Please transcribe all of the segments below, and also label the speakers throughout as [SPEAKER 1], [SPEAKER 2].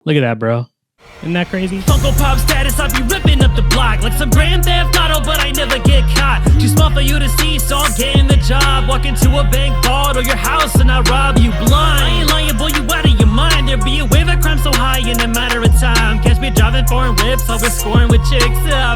[SPEAKER 1] Look at that, bro. Isn't that crazy?
[SPEAKER 2] Funko Pop status, I be ripping up the block like some Grand Theft Auto, but I never get caught. Too smart for you to see, so I'm getting the job. Walk into a bank vault or your house and I rob you blind. I ain't lying, boy, you out of your mind. There be a wave of crime so high in a matter of time. Catch me driving foreign whips, always scoring with chicks.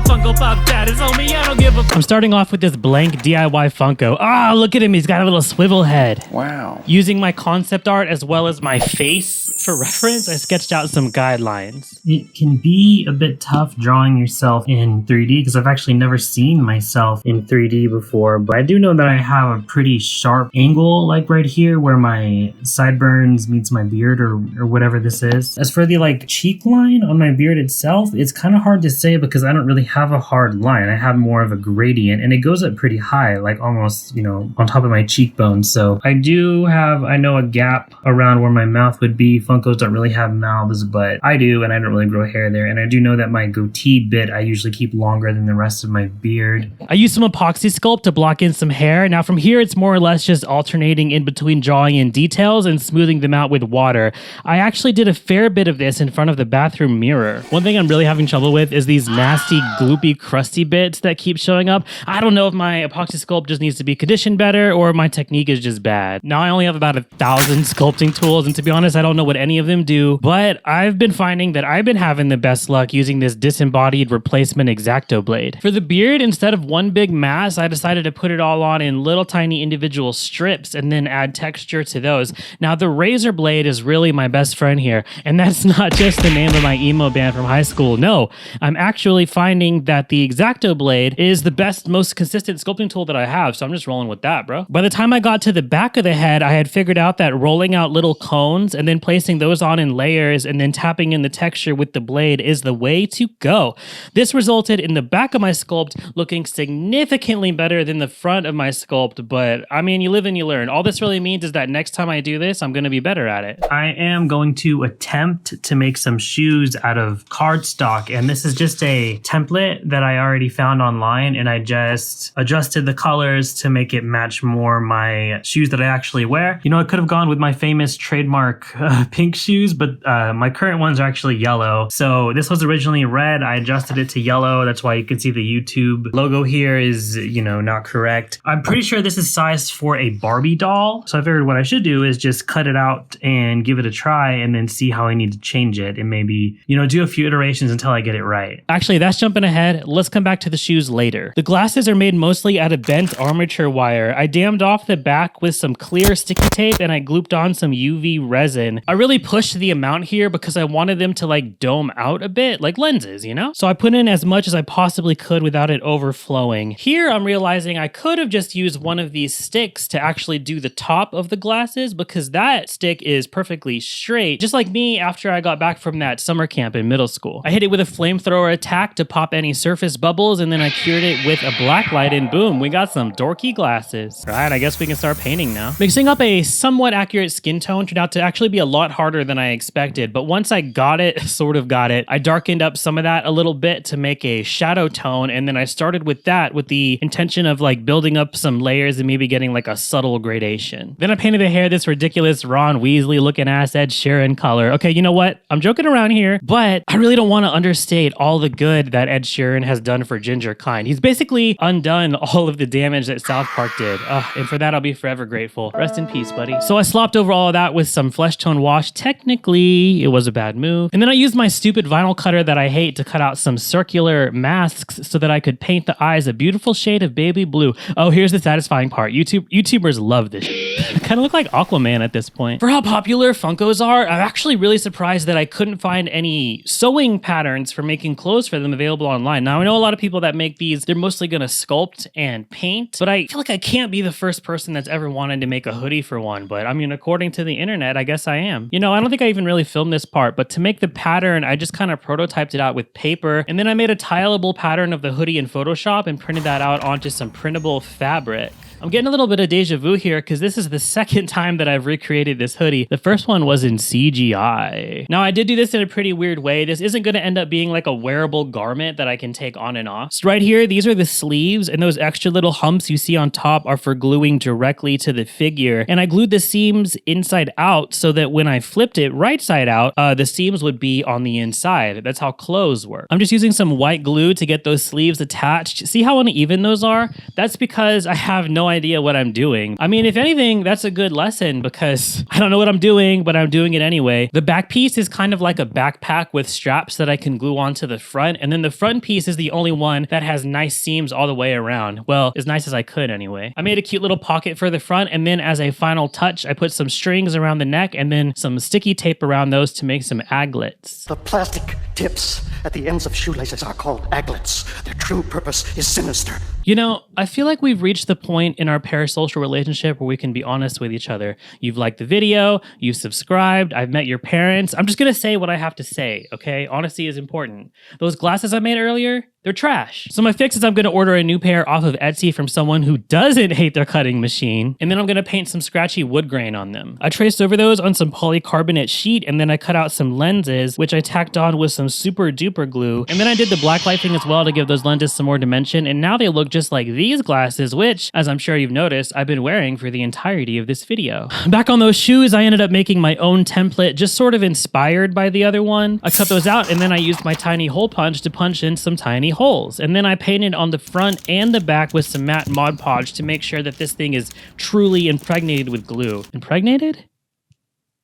[SPEAKER 2] Funko Pop status, homie, I don't give a f.
[SPEAKER 1] I'm starting off with this blank DIY Funko. Ah, look at him, he's got a little swivel head.
[SPEAKER 3] Wow.
[SPEAKER 1] Using my concept art as well as my face for reference, I sketched out some guidelines. It can be a bit tough drawing yourself in 3D because I've actually never seen myself in 3D before, but I do know that I have a pretty sharp angle like right here where my sideburns meets my beard or whatever this is. As for the like cheek line on my beard itself, it's kind of hard to say because I don't really have a hard line. I have more of a gradient and it goes up pretty high, like almost, you know, on top of my cheekbones. So I do have, I know, a gap around where my mouth would be. Funkos don't really have mouths, but I do, and I don't really grow hair there. And I do know that my goatee bit I usually keep longer than the rest of my beard. I used some epoxy sculpt to block in some hair. Now from here, it's more or less just alternating in between drawing in details and smoothing them out with water. I actually did a fair bit of this in front of the bathroom mirror. One thing I'm really having trouble with is these nasty, gloopy, crusty bits that keep showing up. I don't know if my epoxy sculpt just needs to be conditioned better or my technique is just bad. Now I only have about 1,000 sculpting tools, and to be honest, I don't know what any of them do, but I've been finding that I've been having the best luck using this disembodied replacement X-Acto blade. For the beard, instead of one big mass, I decided to put it all on in little tiny individual strips and then add texture to those. Now the razor blade is really my best friend here, and that's not just the name of my emo band from high school. No, I'm actually finding that the X-Acto blade is the best, most consistent sculpting tool that I have, so I'm just rolling with that, bro. By the time I got to the back of the head, I had figured out that rolling out little cones and then placing those on in layers and then tapping in the texture with the blade is the way to go. This resulted in the back of my sculpt looking significantly better than the front of my sculpt, but I mean, you live and you learn. All this really means is that next time I do this, I'm going to be better at it. I am going to attempt to make some shoes out of cardstock, and this is just a template that I already found online, and I just adjusted the colors to make it match more my shoes that I actually wear. You know, I could have gone with my famous trademark pink shoes, but my current ones are actually yellow. So this was originally red. I adjusted it to yellow. That's why you can see the YouTube logo here is, you know, not correct. I'm pretty sure this is sized for a Barbie doll. So I figured what I should do is just cut it out and give it a try and then see how I need to change it and maybe, you know, do a few iterations until I get it right. Actually, that's jumping ahead. Let's come back to the shoes later. The glasses are made mostly out of bent armature wire. I dammed off the back with some clear sticky tape and I glooped on some UV resin. I really pushed the amount here because I wanted them to like dome out a bit, like lenses, you know? So I put in as much as I possibly could without it overflowing. Here I'm realizing I could have just used one of these sticks to actually do the top of the glasses because that stick is perfectly straight, just like me after I got back from that summer camp in middle school. I hit it with a flamethrower attack to pop any surface bubbles and then I cured it with a black light and boom, we got some dorky glasses. Right, I guess we can start painting now. Mixing up a somewhat accurate skin tone turned out to actually be a lot harder than I expected, but once I got it, sort of got it, I darkened up some of that a little bit to make a shadow tone, and then I started with that with the intention of like building up some layers and maybe getting like a subtle gradation. Then I painted the hair this ridiculous Ron Weasley looking ass Ed Sheeran color. Okay, you know what? I'm joking around here, but I really don't want to understate all the good that Ed Sheeran has done for Ginger Kind. He's basically undone all of the damage that South Park did, and for that I'll be forever grateful. Rest in peace, buddy. So I slopped over all of that with some flesh tone wash. Technically, it was a bad move. And then I used my stupid vinyl cutter that I hate to cut out some circular masks so that I could paint the eyes a beautiful shade of baby blue. Oh, here's the satisfying part. YouTubers love this shit. Kind of look like Aquaman at this point. For how popular Funkos are, I'm actually really surprised that I couldn't find any sewing patterns for making clothes for them available online. Now, I know a lot of people that make these, they're mostly going to sculpt and paint, but I feel like I can't be the first person that's ever wanted to make a hoodie for one. But I mean, according to the internet, I guess I am. You know, I don't think I even really filmed this part, but to make the pattern, I just kind of prototyped it out with paper, and then I made a tileable pattern of the hoodie in Photoshop and printed that out onto some printable fabric. I'm getting a little bit of deja vu here because this is the second time that I've recreated this hoodie. The first one was in CGI. Now, I did do this in a pretty weird way. This isn't going to end up being like a wearable garment that I can take on and off. So right here, these are the sleeves, and those extra little humps you see on top are for gluing directly to the figure. And I glued the seams inside out so that when I flipped it right side out, the seams would be on the inside. That's how clothes work. I'm just using some white glue to get those sleeves attached. See how uneven those are? That's because I have no idea what I'm doing. I mean, if anything, that's a good lesson because I don't know what I'm doing, but I'm doing it anyway. The back piece is kind of like a backpack with straps that I can glue onto the front. And then the front piece is the only one that has nice seams all the way around. Well, as nice as I could anyway. I made a cute little pocket for the front. And then as a final touch, I put some strings around the neck and then some sticky tape around those to make some aglets.
[SPEAKER 3] The plastic tips at the ends of shoelaces are called aglets. Their true purpose is sinister.
[SPEAKER 1] You know, I feel like we've reached the point in our parasocial relationship where we can be honest with each other. You've liked the video, you've subscribed, I've met your parents. I'm just gonna say what I have to say, okay? Honesty is important. Those glasses I made earlier, they're trash. So my fix is I'm gonna order a new pair off of Etsy from someone who doesn't hate their cutting machine, and then I'm gonna paint some scratchy wood grain on them. I traced over those on some polycarbonate sheet, and then I cut out some lenses, which I tacked on with some super duper glue, and then I did the blacklight thing as well to give those lenses some more dimension, and now they look just like these glasses, which, as I'm sure you've noticed, I've been wearing for the entirety of this video. Back on those shoes, I ended up making my own template, just sort of inspired by the other one. I cut those out, and then I used my tiny hole punch to punch in some tiny holes. And then I painted on the front and the back with some matte Mod Podge to make sure that this thing is truly impregnated with glue. Impregnated?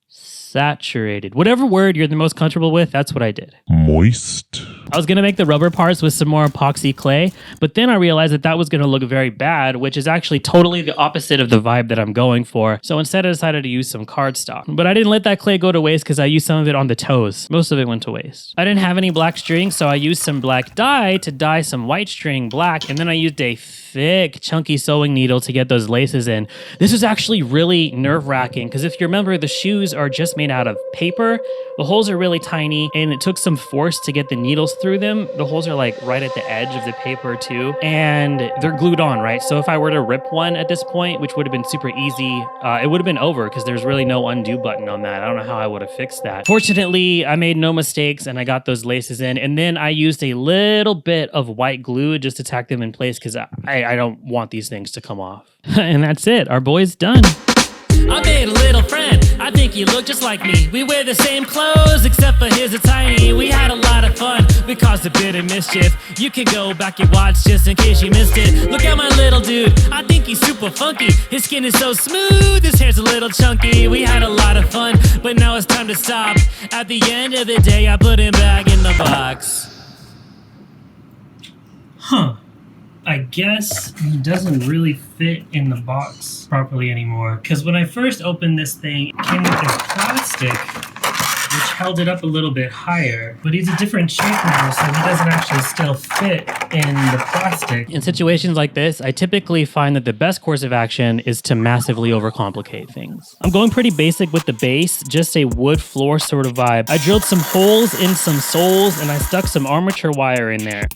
[SPEAKER 1] Saturated. Whatever word you're the most comfortable with, that's what I did.
[SPEAKER 4] Moist.
[SPEAKER 1] I was going to make the rubber parts with some more epoxy clay, but then I realized that that was going to look very bad, which is actually totally the opposite of the vibe that I'm going for. So instead I decided to use some cardstock. But I didn't let that clay go to waste because I used some of it on the toes. Most of it went to waste. I didn't have any black string, so I used some black dye to dye some white string black, and then I used a thick, chunky sewing needle to get those laces in. This was actually really nerve-wracking because if you remember, the shoes are just made out of paper. The holes are really tiny, and it took some force to get the needles through them. The holes are like right at the edge of the paper too, and they're glued on, right? So if I were to rip one at this point, which would have been super easy, it would have been over because there's really no undo button on that. I don't know how I would have fixed that. Fortunately, I made no mistakes and I got those laces in, and then I used a little bit of white glue just to tack them in place because I don't want these things to come off. And that's it. Our boy's done.
[SPEAKER 2] I made a little friend, I think he looked just like me. We wear the same clothes, except for his are tiny. We had a lot of fun, we caused a bit of mischief. You can go back and watch just in case you missed it. Look at my little dude, I think he's super funky. His skin is so smooth, his hair's a little chunky. We had a lot of fun, but now it's time to stop. At the end of the day, I put him back in the box.
[SPEAKER 1] Huh. I guess he doesn't really fit in the box properly anymore. Because when I first opened this thing, it came with this plastic, which held it up a little bit higher. But he's a different shape now, so he doesn't actually still fit in the plastic. In situations like this, I typically find that the best course of action is to massively overcomplicate things. I'm going pretty basic with the base, just a wood floor sort of vibe. I drilled some holes in some soles, and I stuck some armature wire in there.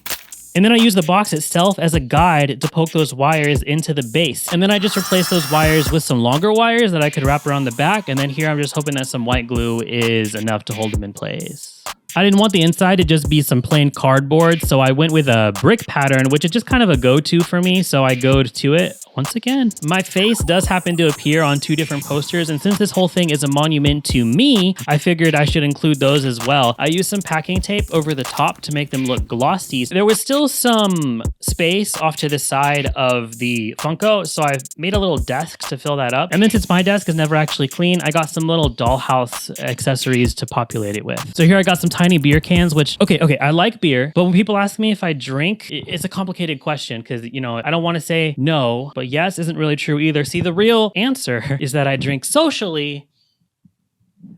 [SPEAKER 1] And then I use the box itself as a guide to poke those wires into the base. And then I just replace those wires with some longer wires that I could wrap around the back. And then here I'm just hoping that some white glue is enough to hold them in place. I didn't want the inside to just be some plain cardboard, so I went with a brick pattern, which is just kind of a go-to for me, so I go'd to it once again. My face does happen to appear on two different posters, and since this whole thing is a monument to me, I figured I should include those as well. I used some packing tape over the top to make them look glossy. There was still some space off to the side of the Funko, so I made a little desk to fill that up. And then since my desk is never actually clean, I got some little dollhouse accessories to populate it with. So here I got some tiny beer cans, which, okay, I like beer, but when people ask me if I drink, it's a complicated question because, you know, I don't want to say no, but yes isn't really true either. See, the real answer is that I drink socially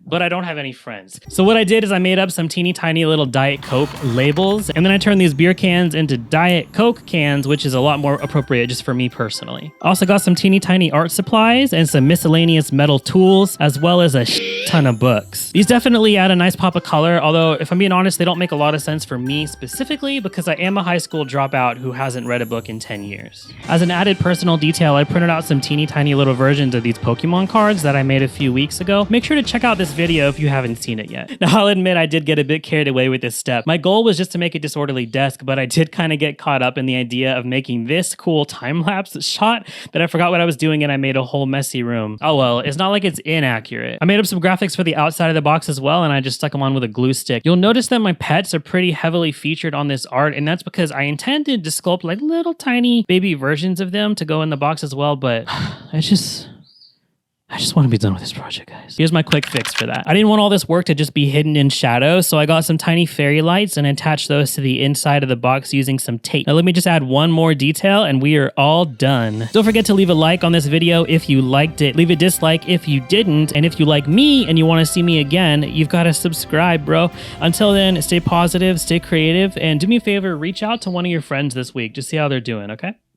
[SPEAKER 1] but I don't have any friends. So what I did is I made up some teeny tiny little Diet Coke labels, and then I turned these beer cans into Diet Coke cans, which is a lot more appropriate just for me personally. I also got some teeny tiny art supplies and some miscellaneous metal tools, as well as a ton of books. These definitely add a nice pop of color, although if I'm being honest, they don't make a lot of sense for me specifically because I am a high school dropout who hasn't read a book in 10 years. As an added personal detail, I printed out some teeny tiny little versions of these Pokemon cards that I made a few weeks ago. Make sure to check out this video if you haven't seen it yet. Now, I'll admit I did get a bit carried away with this step. My goal was just to make a disorderly desk, but I did kind of get caught up in the idea of making this cool time-lapse shot that I forgot what I was doing and I made a whole messy room. Oh well, it's not like it's inaccurate. I made up some graphics for the outside of the box as well, and I just stuck them on with a glue stick. You'll notice that my pets are pretty heavily featured on this art, and that's because I intended to sculpt like little tiny baby versions of them to go in the box as well, but I just want to be done with this project, guys. Here's my quick fix for that. I didn't want all this work to just be hidden in shadow, so I got some tiny fairy lights and attached those to the inside of the box using some tape. Now let me just add one more detail and we are all done. Don't forget to leave a like on this video if you liked it. Leave a dislike if you didn't. And if you like me and you want to see me again, you've got to subscribe, bro. Until then, stay positive, stay creative, and do me a favor, reach out to one of your friends this week. Just see how they're doing, okay?